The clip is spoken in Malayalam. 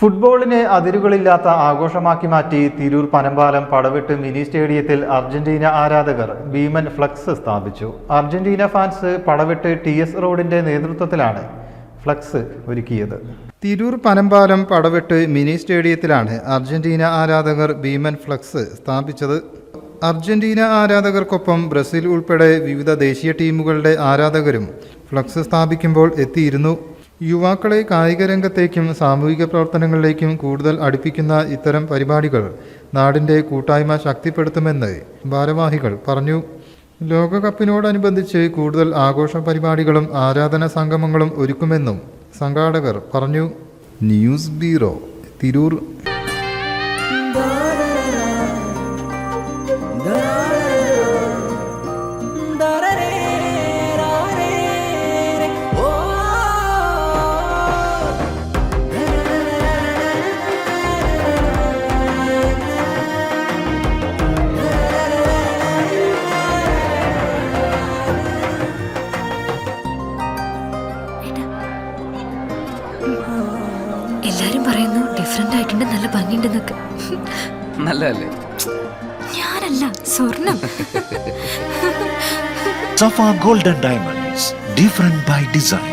ഫുട്ബോളിനെ അതിരുകളില്ലാത്ത ആഘോഷമാക്കി മാറ്റി തിരൂർ പനമ്പാലം പടവെട്ട് മിനി സ്റ്റേഡിയത്തിൽ അർജന്റീന ആരാധകർ ഭീമൻ ഫ്ലക്സ് സ്ഥാപിച്ചു. അർജന്റീന ഫാൻസ് പടവെട്ട് TS റോഡിന്റെ നേതൃത്വത്തിലാണ് ഫ്ലക്സ് ഒരുക്കിയത്. തിരൂർ പനമ്പാലം പടവെട്ട് മിനി സ്റ്റേഡിയത്തിലാണ് അർജന്റീന ആരാധകർ ഭീമൻ ഫ്ലക്സ് സ്ഥാപിച്ചത്. അർജന്റീന ആരാധകർക്കൊപ്പം ബ്രസീൽ ഉൾപ്പെടെ വിവിധ ദേശീയ ടീമുകളുടെ ആരാധകരും ഫ്ലക്സ് സ്ഥാപിക്കുമ്പോൾ എത്തിയിരുന്നു. യുവാക്കളെ കായിക രംഗത്തേക്കും സാമൂഹിക പ്രവർത്തനങ്ങളിലേക്കും കൂടുതൽ അടുപ്പിക്കുന്ന ഇത്തരം പരിപാടികൾ നാടിൻ്റെ കൂട്ടായ്മ ശക്തിപ്പെടുത്തുമെന്ന് ഭാരവാഹികൾ പറഞ്ഞു. ലോകകപ്പിനോടനുബന്ധിച്ച് കൂടുതൽ ആഘോഷ പരിപാടികളും ആരാധന സംഗമങ്ങളും ഒരുക്കുമെന്നും സംഘാടകർ പറഞ്ഞു. News bureau, Tirur. എല്ലാരും പറയുന്നു ഡിഫറെന്റ് ആയിട്ടുണ്ട്, നല്ല ഭംഗിയുണ്ടെന്നൊക്കെ. നല്ലതല്ലേ? ഞാനല്ല, സ്വർണം. Safa Golden Diamonds, different by design.